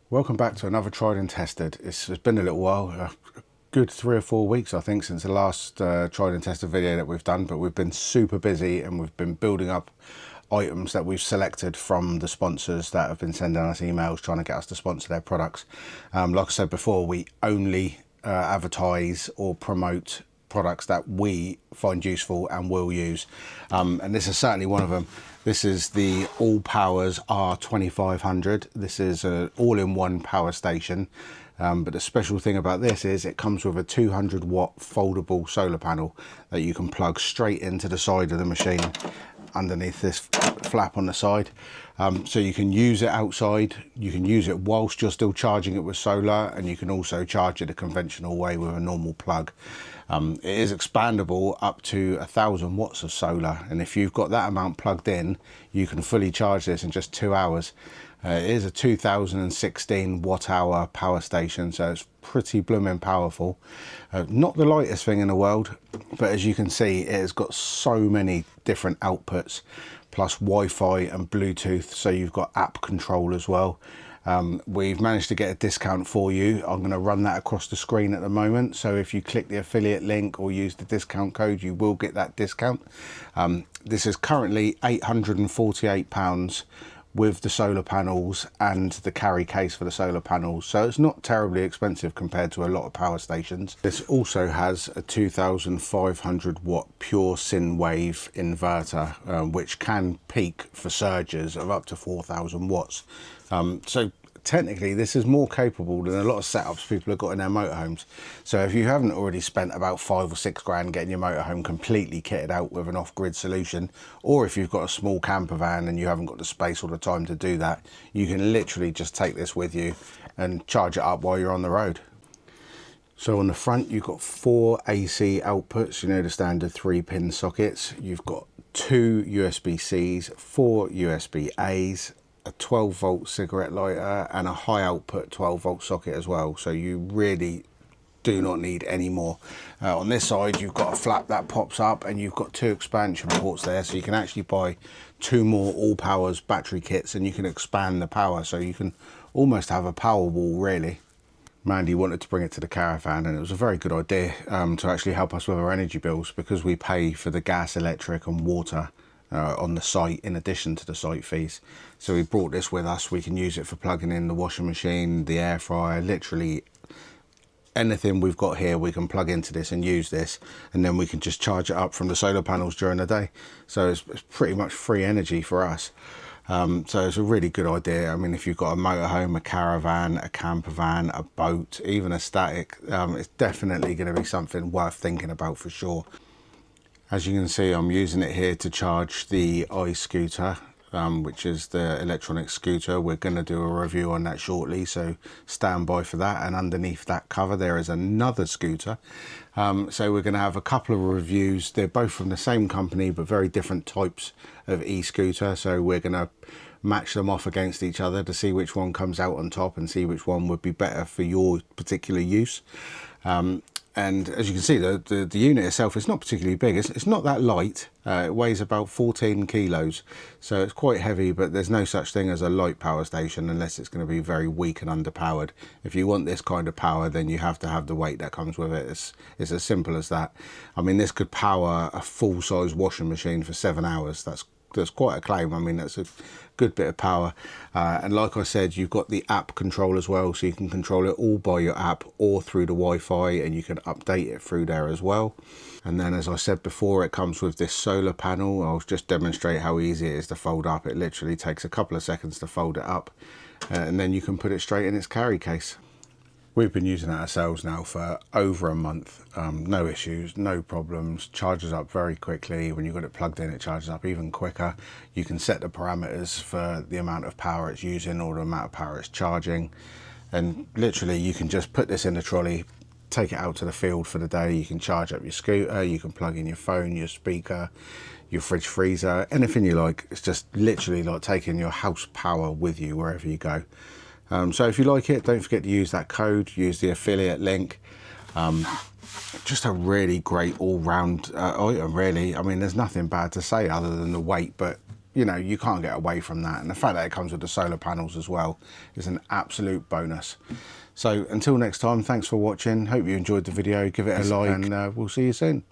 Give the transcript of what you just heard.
Welcome back to another tried and tested. It's been a little while, a good 3 or 4 weeks I think since the last tried and tested video that we've done, but we've been super busy and we've been building up items that we've selected from the sponsors that have been sending us emails trying to get us to sponsor their products. Like I said before, we only advertise or promote products that we find useful and will use, and this is certainly one of them. This is the ALLPOWERS R2500. This is an all-in-one power station, but the special thing about this is it comes with a 200-watt foldable solar panel that you can plug straight into the side of the machine underneath this flap on the side. So you can use it outside, you can use it whilst you're still charging it with solar, and you can also charge it a conventional way with a normal plug. It is expandable up to 1,000 watts of solar, and if you've got that amount plugged in, you can fully charge this in just 2 hours. It is a 2016 watt-hour power station, so it's pretty blooming powerful. Not the lightest thing in the world, but as you can see, it has got so many different outputs, plus Wi-Fi and Bluetooth, so you've got app control as well. We've managed to get a discount for you. I'm going to run that across the screen at the moment, so if you click the affiliate link or use the discount code, you will get that discount. This is currently £848 with the solar panels and the carry case for the solar panels, so it's not terribly expensive compared to a lot of power stations. This also has a 2,500 watt pure sine wave inverter, which can peak for surges of up to 4,000 watts. So technically this is more capable than a lot of setups people have got in their motorhomes. So if you haven't already spent about 5 or 6 grand getting your motorhome completely kitted out with an off-grid solution, or if you've got a small camper van and you haven't got the space or the time to do that, you can literally just take this with you and charge it up while you're on the road. So on the front you've got 4 AC outputs, you know, the standard 3-pin sockets. You've got 2 USB-Cs, 4 USB-As, a 12-volt cigarette lighter and a high output 12-volt socket as well, so you really do not need any more. On this side you've got a flap that pops up and you've got 2 expansion ports there, so you can actually buy 2 more ALLPOWERS battery kits and you can expand the power, so you can almost have a power wall really. Mandy wanted to bring it to the caravan, and it was a very good idea to actually help us with our energy bills, because we pay for the gas, electric and water on the site in addition to the site fees. So we brought this with us. We can use it for plugging in the washing machine, the air fryer, literally anything we've got here we can plug into this and use this, and then we can just charge it up from the solar panels during the day. So it's pretty much free energy for us. So it's a really good idea. I mean, if you've got a motorhome, a caravan, a campervan, a boat, even a static, it's definitely going to be something worth thinking about for sure. As you can see, I'm using it here to charge the iScooter, which is the electronic scooter. We're going to do a review on that shortly, so stand by for that. And underneath that cover there is another scooter. So we're going to have a couple of reviews. They're both from the same company but very different types of e-scooter, so we're going to match them off against each other to see which one comes out on top and see which one would be better for your particular use. And as you can see, the unit itself is not particularly big. It's not that light. It weighs about 14 kilos, so it's quite heavy, but there's no such thing as a light power station unless it's going to be very weak and underpowered. If you want this kind of power, then you have to have the weight that comes with it. It's as simple as that. I mean, this could power a full-size washing machine for 7 hours. That's quite a claim. I mean, that's a good bit of power, and like I said, you've got the app control as well, so you can control it all by your app or through the Wi-Fi, and you can update it through there as well. And then, as I said before, it comes with this solar panel. I'll just demonstrate how easy it is to fold up. It literally takes a couple of seconds to fold it up, and then you can put it straight in its carry case. We've been using it ourselves now for over a month. No issues, no problems, charges up very quickly. When you've got it plugged in, it charges up even quicker. You can set the parameters for the amount of power it's using or the amount of power it's charging. And literally you can just put this in the trolley, take it out to the field for the day. You can charge up your scooter, you can plug in your phone, your speaker, your fridge freezer, anything you like. It's just literally like taking your house power with you wherever you go. So if you like it, don't forget to use that code, use the affiliate link. Just a really great all-round item really. I mean, there's nothing bad to say other than the weight, but you know, you can't get away from that. And the fact that it comes with the solar panels as well is an absolute bonus. So until next time, thanks for watching. Hope you enjoyed the video. Give it a like, and we'll see you soon.